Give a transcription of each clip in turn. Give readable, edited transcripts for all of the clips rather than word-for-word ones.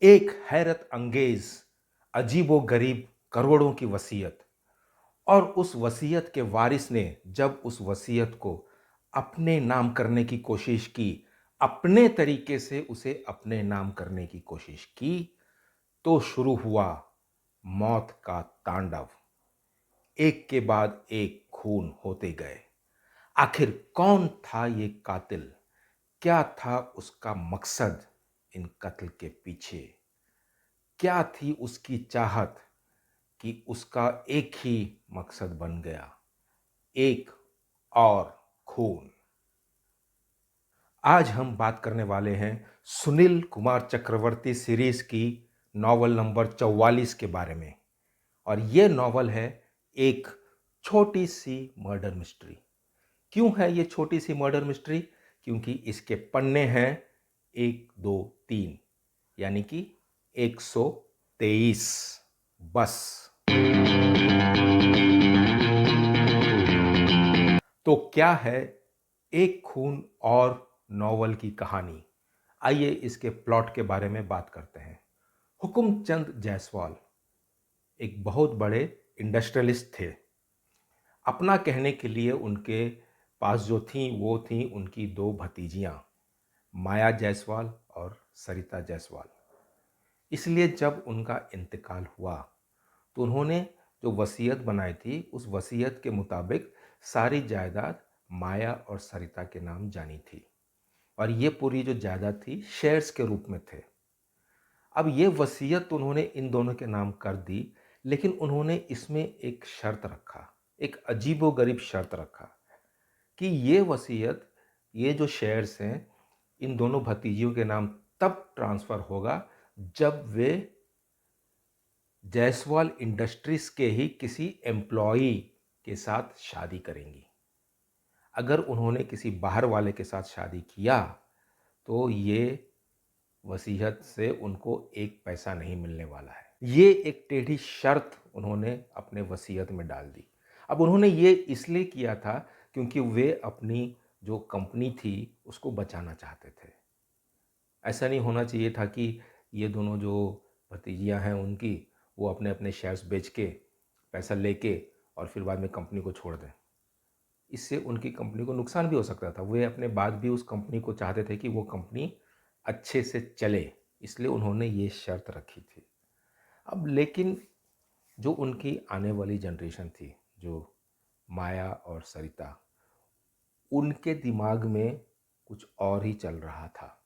एक हैरत अंगेज अजीबो गरीब करोड़ों की वसीयत। और उस वसीयत के वारिस ने जब उस वसीयत को अपने नाम करने की कोशिश की, अपने तरीके से उसे अपने नाम करने की कोशिश की, तो शुरू हुआ मौत का तांडव। एक के बाद एक खून होते गए। आखिर कौन था ये कातिल? क्या था उसका मकसद इन कत्ल के पीछे? क्या थी उसकी चाहत कि उसका एक ही मकसद बन गया, एक और खून। आज हम बात करने वाले हैं सुनील कुमार चक्रवर्ती सीरीज की नॉवल नंबर 44 के बारे में। और यह नॉवल है एक छोटी सी मर्डर मिस्ट्री। क्यों है ये छोटी सी मर्डर मिस्ट्री? क्योंकि इसके पन्ने हैं 1, 2, 3, यानी कि 123। बस। तो क्या है एक खून और नॉवल की कहानी? आइए इसके प्लॉट के बारे में बात करते हैं। हुकुमचंद जायसवाल एक बहुत बड़े इंडस्ट्रियलिस्ट थे। अपना कहने के लिए उनके पास जो थी वो थी उनकी दो भतीजियां, माया जायसवाल और सरिता जायसवाल। इसलिए जब उनका इंतकाल हुआ तो उन्होंने जो वसीयत बनाई थी उस वसीयत के मुताबिक सारी जायदाद माया और सरिता के नाम जानी थी। और ये पूरी जो जायदाद थी शेयर्स के रूप में थे। अब ये वसीयत तो उन्होंने इन दोनों के नाम कर दी, लेकिन उन्होंने इसमें एक शर्त रखा, एक अजीबोगरीब शर्त रखा कि ये वसीयत, ये जो शेयर्स हैं, इन दोनों भतीजियों के नाम तब ट्रांसफ़र होगा जब वे जायसवाल इंडस्ट्रीज के ही किसी एम्प्लॉई के साथ शादी करेंगी। अगर उन्होंने किसी बाहर वाले के साथ शादी किया तो ये वसीयत से उनको एक पैसा नहीं मिलने वाला है। ये एक टेढ़ी शर्त उन्होंने अपने वसीयत में डाल दी। अब उन्होंने ये इसलिए किया था क्योंकि वे अपनी जो कंपनी थी उसको बचाना चाहते थे। ऐसा नहीं होना चाहिए था कि ये दोनों जो भतीजियां हैं उनकी, वो अपने अपने शेयर्स बेच के पैसा लेके और फिर बाद में कंपनी को छोड़ दें। इससे उनकी कंपनी को नुकसान भी हो सकता था। वे अपने बाद भी उस कंपनी को चाहते थे कि वो कंपनी अच्छे से चले, इसलिए उन्होंने ये शर्त रखी थी। अब लेकिन जो उनकी आने वाली जनरेशन थी, जो माया और सरिता, उनके दिमाग में कुछ और ही चल रहा था।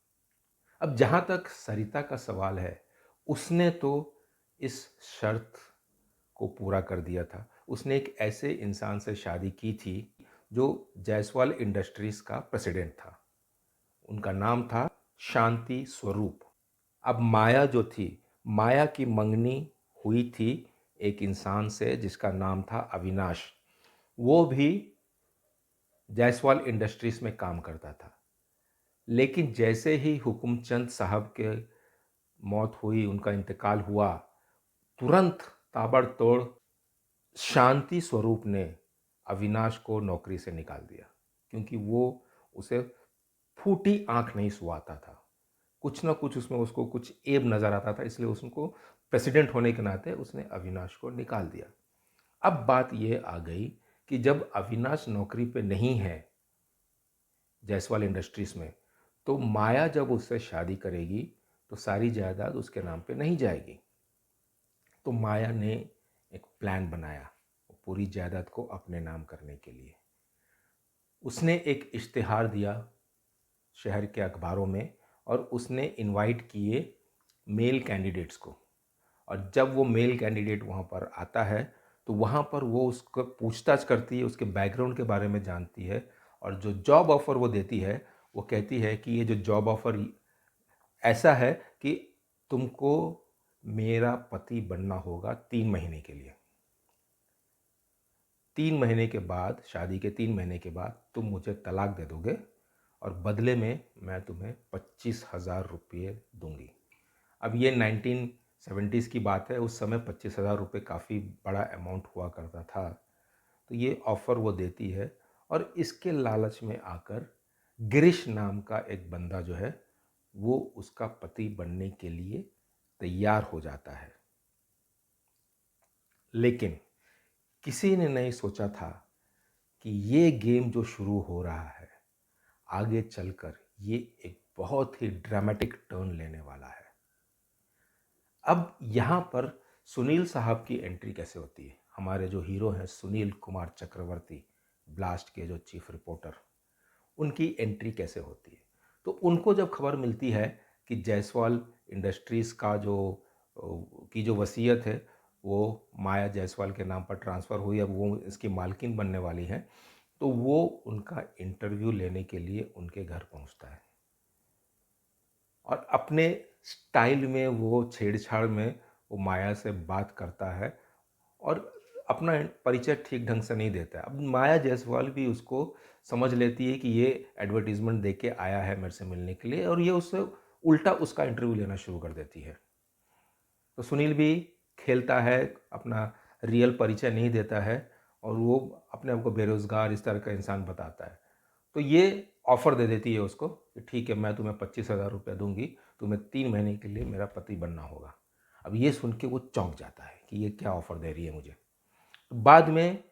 अब जहाँ तक सरिता का सवाल है, उसने तो इस शर्त को पूरा कर दिया था। उसने एक ऐसे इंसान से शादी की थी जो जायसवाल इंडस्ट्रीज का प्रेसिडेंट था। उनका नाम था शांति स्वरूप। अब माया जो थी, माया की मंगनी हुई थी एक इंसान से जिसका नाम था अविनाश। वो भी जायसवाल इंडस्ट्रीज में काम करता था। लेकिन जैसे ही हुकुमचंद साहब के मौत हुई, उनका इंतकाल हुआ, तुरंत ताबड़तोड़ शांति स्वरूप ने अविनाश को नौकरी से निकाल दिया, क्योंकि वो उसे फूटी आंख नहीं सुहाता था। कुछ ना कुछ उसमें उसको कुछ ऐब नज़र आता था, इसलिए उसको प्रेसिडेंट होने के नाते उसने अविनाश को निकाल दिया। अब बात ये आ गई कि जब अविनाश नौकरी पे नहीं है जायसवाल इंडस्ट्रीज में, तो माया जब उससे शादी करेगी तो सारी जायदाद उसके नाम पे नहीं जाएगी। तो माया ने एक प्लान बनाया पूरी जायदाद को अपने नाम करने के लिए। उसने एक इश्तिहार दिया शहर के अखबारों में और उसने इनवाइट किए मेल कैंडिडेट्स को। और जब वो मेल कैंडिडेट वहाँ पर आता है तो वहाँ पर वो उसको पूछताछ करती है, उसके बैकग्राउंड के बारे में जानती है। और जो जॉब ऑफ़र वो देती है, वो कहती है कि ये जो जॉब ऑफ़र ऐसा है कि तुमको मेरा पति बनना होगा 3 महीने के लिए। 3 महीने के बाद, शादी के 3 महीने के बाद तुम मुझे तलाक दे दोगे और बदले में मैं तुम्हें 25,000 रुपये दूंगी। अब ये 1970s की बात है। उस समय 25,000 रुपये काफ़ी बड़ा अमाउंट हुआ करता था। तो ये ऑफ़र वो देती है और इसके लालच में आकर गिरीश नाम का एक बंदा जो है वो उसका पति बनने के लिए तैयार हो जाता है। लेकिन किसी ने नहीं सोचा था कि ये गेम जो शुरू हो रहा है आगे चलकर ये एक बहुत ही ड्रामेटिक टर्न लेने वाला है। अब यहाँ पर सुनील साहब की एंट्री कैसे होती है? हमारे जो हीरो हैं सुनील कुमार चक्रवर्ती, ब्लास्ट के जो चीफ रिपोर्टर, उनकी एंट्री कैसे होती है? तो उनको जब खबर मिलती है कि जायसवाल इंडस्ट्रीज़ का जो वसीयत है वो माया जायसवाल के नाम पर ट्रांसफ़र हुई, अब वो इसकी मालकिन बनने वाली हैं, तो वो उनका इंटरव्यू लेने के लिए उनके घर पहुंचता है और अपने स्टाइल में वो छेड़छाड़ में वो माया से बात करता है और अपना परिचय ठीक ढंग से नहीं देता है। अब माया जायसवाल भी उसको समझ लेती है कि ये एडवर्टीज़मेंट दे के आया है मेरे से मिलने के लिए, और ये उससे उल्टा उसका इंटरव्यू लेना शुरू कर देती है। तो सुनील भी खेलता है, अपना रियल परिचय नहीं देता है और वो अपने आप को बेरोज़गार इस तरह का इंसान बताता है। तो ये ऑफ़र दे देती है उसको कि ठीक है, मैं तुम्हें 25,000 रुपये दूंगी, तुम्हें 3 महीने के लिए मेरा पति बनना होगा। अब ये सुन के वो चौंक जाता है कि ये क्या ऑफ़र दे रही है मुझे। तो बाद में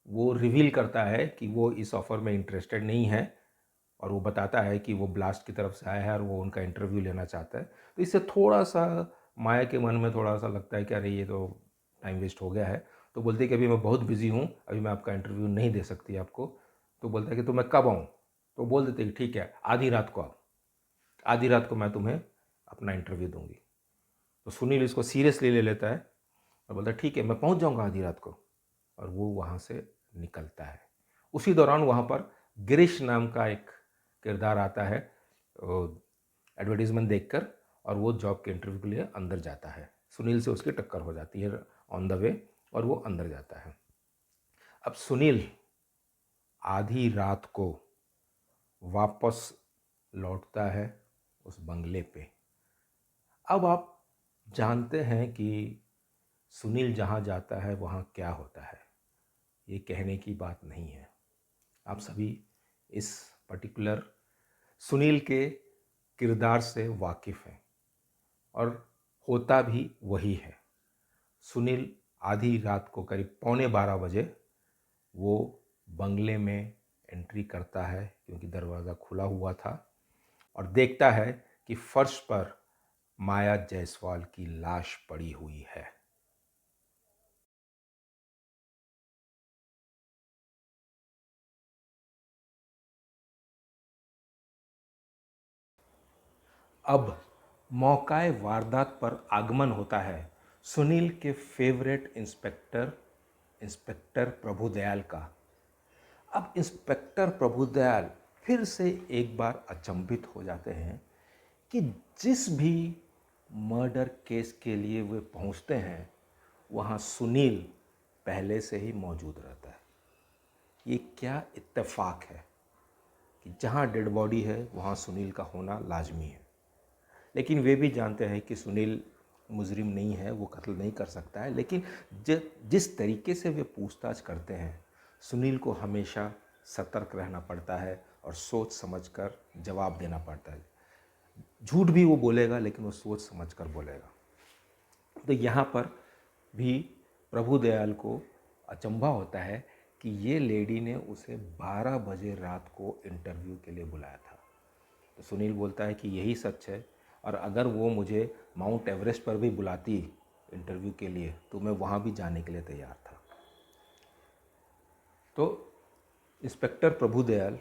वो रिवील करता है कि वो इस ऑफ़र में इंटरेस्टेड नहीं है और वो बताता है कि वो ब्लास्ट की तरफ से आया है और वो उनका इंटरव्यू लेना चाहता है। तो इससे थोड़ा सा माया के मन में थोड़ा सा लगता है कि अरे ये तो टाइम वेस्ट हो गया है। तो बोलती है कि अभी मैं बहुत बिज़ी हूँ, अभी मैं आपका इंटरव्यू नहीं दे सकती आपको। तो बोलता है कि तो मैं कब आऊँ? तो बोल देते कि ठीक है, आधी रात को आओ, आधी रात को मैं तुम्हें अपना इंटरव्यू दूंगी। तो सुनील इसको सीरियसली ले लेता है और बोलता है ठीक है, मैं पहुंच जाऊंगा आधी रात को, और वो वहाँ से निकलता है। उसी दौरान वहाँ पर गिरीश नाम का एक किरदार आता है एडवर्टीज़मेंट देखकर, और वो जॉब के इंटरव्यू के लिए अंदर जाता है। सुनील से उसकी टक्कर हो जाती है ऑन द वे और वो अंदर जाता है। अब सुनील आधी रात को वापस लौटता है उस बंगले पे। अब आप जानते हैं कि सुनील जहाँ जाता है वहाँ क्या होता है, ये कहने की बात नहीं है। आप सभी इस पर्टिकुलर सुनील के किरदार से वाकिफ़ हैं और होता भी वही है। सुनील आधी रात को करीब 11:15 बजे वो बंगले में एंट्री करता है, क्योंकि दरवाज़ा खुला हुआ था, और देखता है कि फर्श पर माया जायसवाल की लाश पड़ी हुई है। अब मौकाए वारदात पर आगमन होता है सुनील के फेवरेट इंस्पेक्टर प्रभुदयाल का। अब इंस्पेक्टर प्रभुदयाल फिर से एक बार अचंभित हो जाते हैं कि जिस भी मर्डर केस के लिए वे पहुंचते हैं वहां सुनील पहले से ही मौजूद रहता है। ये क्या इत्तेफाक है कि जहां डेड बॉडी है वहां सुनील का होना लाजमी है। लेकिन वे भी जानते हैं कि सुनील मुजरिम नहीं है, वो कत्ल नहीं कर सकता है। लेकिन जिस तरीके से वे पूछताछ करते हैं, सुनील को हमेशा सतर्क रहना पड़ता है और सोच समझकर जवाब देना पड़ता है। झूठ भी वो बोलेगा लेकिन वो सोच समझकर बोलेगा। तो यहाँ पर भी प्रभुदयाल को अचंभा होता है कि ये लेडी ने उसे 12 बजे रात को इंटरव्यू के लिए बुलाया था। तो सुनील बोलता है कि यही सच है, और अगर वो मुझे माउंट एवरेस्ट पर भी बुलाती इंटरव्यू के लिए तो मैं वहाँ भी जाने के लिए तैयार था। तो इंस्पेक्टर प्रभुदयाल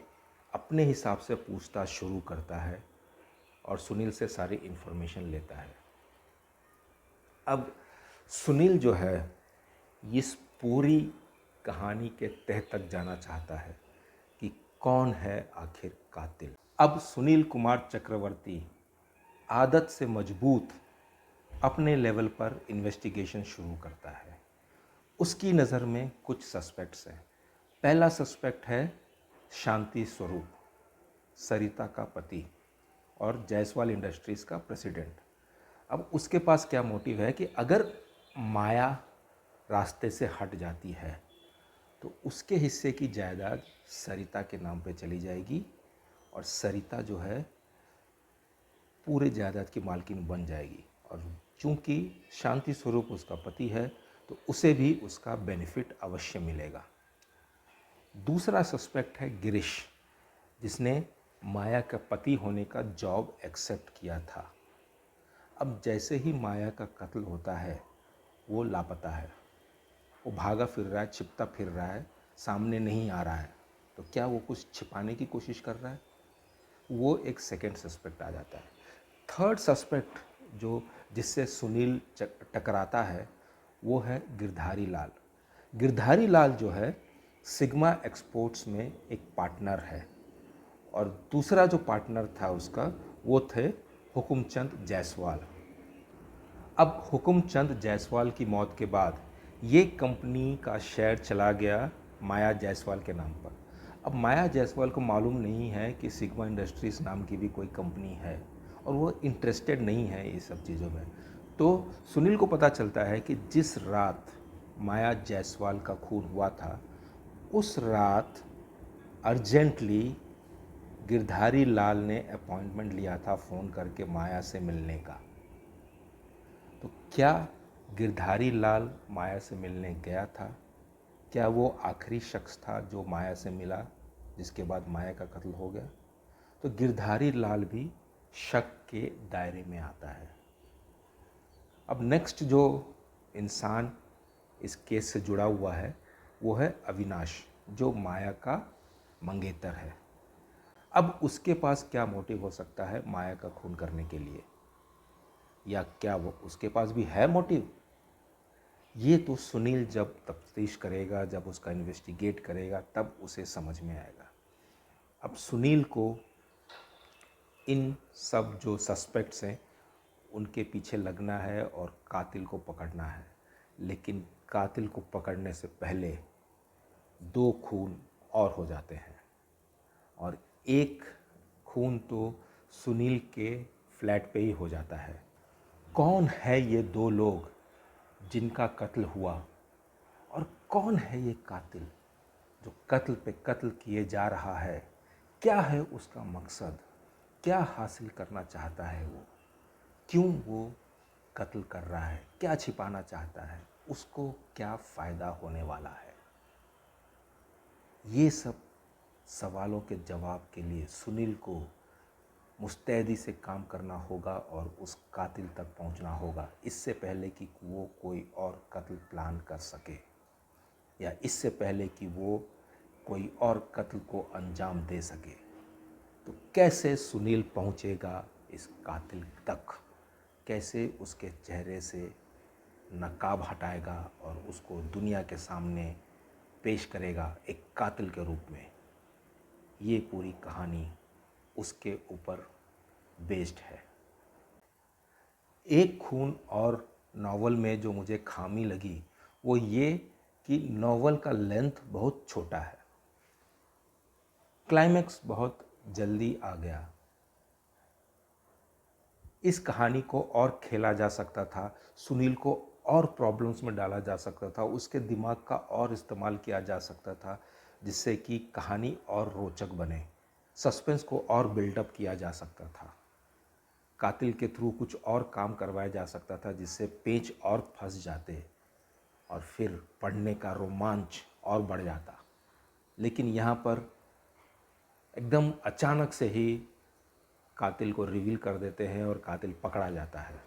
अपने हिसाब से पूछताछ शुरू करता है और सुनील से सारी इन्फॉर्मेशन लेता है। अब सुनील जो है इस पूरी कहानी के तह तक जाना चाहता है कि कौन है आखिर कातिल। अब सुनील कुमार चक्रवर्ती आदत से मजबूत अपने लेवल पर इन्वेस्टिगेशन शुरू करता है। उसकी नज़र में कुछ सस्पेक्ट्स हैं। पहला सस्पेक्ट है शांति स्वरूप, सरिता का पति और जायसवाल इंडस्ट्रीज़ का प्रेसिडेंट। अब उसके पास क्या मोटिव है कि अगर माया रास्ते से हट जाती है तो उसके हिस्से की जायदाद सरिता के नाम पे चली जाएगी और सरिता जो है पूरे जायदाद की मालकिन बन जाएगी और चूँकि शांति स्वरूप उसका पति है तो उसे भी उसका बेनिफिट अवश्य मिलेगा। दूसरा सस्पेक्ट है गिरीश, जिसने माया का पति होने का जॉब एक्सेप्ट किया था। अब जैसे ही माया का कत्ल होता है वो लापता है, वो भागा फिर रहा है, छिपता फिर रहा है, सामने नहीं आ रहा है। तो क्या वो कुछ छिपाने की कोशिश कर रहा है? वो एक सेकंड सस्पेक्ट आ जाता है। थर्ड सस्पेक्ट जो जिससे सुनील टकराता है वो है गिरधारी लाल। गिरधारी लाल जो है सिग्मा एक्सपोर्ट्स में एक पार्टनर है और दूसरा जो पार्टनर था उसका वो थे हुकुमचंद जायसवाल। अब हुकुमचंद जायसवाल की मौत के बाद ये कंपनी का शेयर चला गया माया जायसवाल के नाम पर। अब माया जायसवाल को मालूम नहीं है कि सिग्मा इंडस्ट्रीज़ नाम की भी कोई कंपनी है और वो इंटरेस्टेड नहीं है ये सब चीज़ों में। तो सुनील को पता चलता है कि जिस रात माया जायसवाल का खून हुआ था उस रात अर्जेंटली गिरधारी लाल ने अपॉइंटमेंट लिया था फ़ोन करके माया से मिलने का। तो क्या गिरधारी लाल माया से मिलने गया था? क्या वो आखिरी शख्स था जो माया से मिला जिसके बाद माया का कत्ल हो गया? तो गिरधारी लाल भी शक के दायरे में आता है। अब नेक्स्ट जो इंसान इस केस से जुड़ा हुआ है वो है अविनाश, जो माया का मंगेतर है। अब उसके पास क्या मोटिव हो सकता है माया का खून करने के लिए, या क्या वो उसके पास भी है मोटिव? ये तो सुनील जब तफ्तीश करेगा, जब उसका इन्वेस्टिगेट करेगा, तब उसे समझ में आएगा। अब सुनील को इन सब जो सस्पेक्ट्स हैं उनके पीछे लगना है और कातिल को पकड़ना है, लेकिन कातिल को पकड़ने से पहले दो खून और हो जाते हैं और एक खून तो सुनील के फ्लैट पे ही हो जाता है। कौन है ये दो लोग जिनका कत्ल हुआ और कौन है ये कातिल जो कत्ल पे कत्ल किए जा रहा है? क्या है उसका मकसद? क्या हासिल करना चाहता है वो? क्यों वो कत्ल कर रहा है? क्या छिपाना चाहता है? उसको क्या फ़ायदा होने वाला है? ये सब सवालों के जवाब के लिए सुनील को मुस्तैदी से काम करना होगा और उस कातिल तक पहुंचना होगा, इससे पहले कि वो कोई और कत्ल प्लान कर सके या इससे पहले कि वो कोई और कत्ल को अंजाम दे सके। तो कैसे सुनील पहुंचेगा इस कातिल तक? कैसे उसके चेहरे से नकाब हटाएगा और उसको दुनिया के सामने पेश करेगा एक कातिल के रूप में? ये पूरी कहानी उसके ऊपर बेस्ड है। एक खून और नावल में जो मुझे खामी लगी वो ये कि नावल का लेंथ बहुत छोटा है, क्लाइमैक्स बहुत जल्दी आ गया। इस कहानी को और खेला जा सकता था, सुनील को और प्रॉब्लम्स में डाला जा सकता था, उसके दिमाग का और इस्तेमाल किया जा सकता था जिससे कि कहानी और रोचक बने, सस्पेंस को और बिल्डअप किया जा सकता था, कातिल के थ्रू कुछ और काम करवाया जा सकता था जिससे पेच और फंस जाते और फिर पढ़ने का रोमांच और बढ़ जाता। लेकिन यहाँ पर एकदम अचानक से ही कातिल को रिवील कर देते हैं और कातिल पकड़ा जाता है।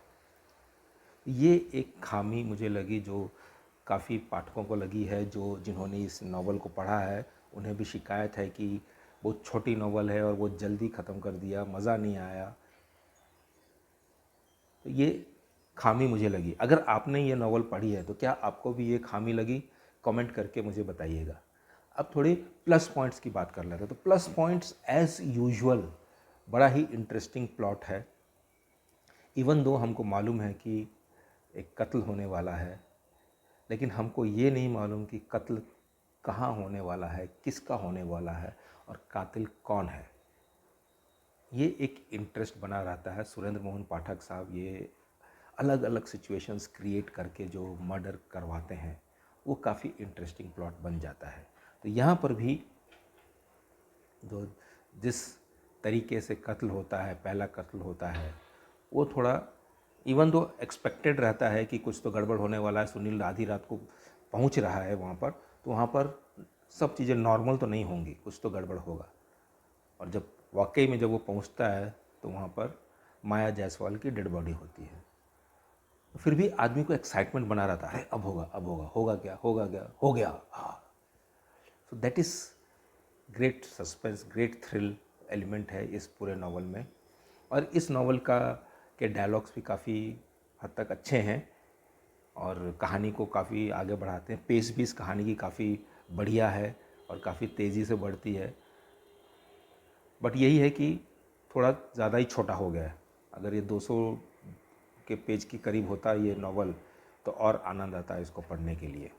ये एक खामी मुझे लगी जो काफ़ी पाठकों को लगी है, जो जिन्होंने इस नावल को पढ़ा है उन्हें भी शिकायत है कि बहुत छोटी नावल है और वो जल्दी ख़त्म कर दिया, मज़ा नहीं आया। तो ये खामी मुझे लगी। अगर आपने ये नावल पढ़ी है तो क्या आपको भी ये खामी लगी? कमेंट करके मुझे बताइएगा। अब थोड़ी प्लस पॉइंट्स की बात कर लेते हैं। तो प्लस पॉइंट्स एज़ यूजुअल बड़ा ही इंटरेस्टिंग प्लॉट है। इवन दो हमको मालूम है कि एक कत्ल होने वाला है, लेकिन हमको ये नहीं मालूम कि कत्ल कहाँ होने वाला है, किसका होने वाला है और कातिल कौन है। ये एक इंटरेस्ट बना रहता है। सुरेंद्र मोहन पाठक साहब ये अलग अलग सिचुएशंस क्रिएट करके जो मर्डर करवाते हैं वो काफ़ी इंटरेस्टिंग प्लॉट बन जाता है। तो यहाँ पर भी जो जिस तरीके से कत्ल होता है, पहला कत्ल होता है, वो थोड़ा इवन दो एक्सपेक्टेड रहता है कि कुछ तो गड़बड़ होने वाला है, सुनील आधी रात को पहुंच रहा है वहाँ पर, तो वहाँ पर सब चीज़ें नॉर्मल तो नहीं होंगी, कुछ तो गड़बड़ होगा। और जब वाकई में जब वो पहुंचता है तो वहाँ पर माया जायसवाल की डेड बॉडी होती है। फिर भी आदमी को एक्साइटमेंट बना रहता है, अरे अब होगा, अब होगा, होगा क्या, होगा क्या, हो गया, हाँ। So that is great suspense, great thrill element है इस पूरे नावल में। और इस नावल का के डायलॉग्स भी काफ़ी हद तक अच्छे हैं और कहानी को काफ़ी आगे बढ़ाते हैं। पेस भी इस कहानी की काफ़ी बढ़िया है और काफ़ी तेज़ी से बढ़ती है। बट यही है कि थोड़ा ज़्यादा ही छोटा हो गया है। अगर ये 200 के पेज के करीब होता ये नावल तो और आनंद आता है इसको पढ़ने के लिए।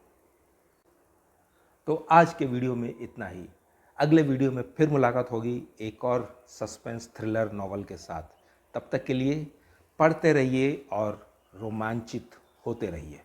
तो आज के वीडियो में इतना ही। अगले वीडियो में फिर मुलाकात होगी एक और सस्पेंस थ्रिलर नावल के साथ। तब तक के लिए पढ़ते रहिए और रोमांचित होते रहिए।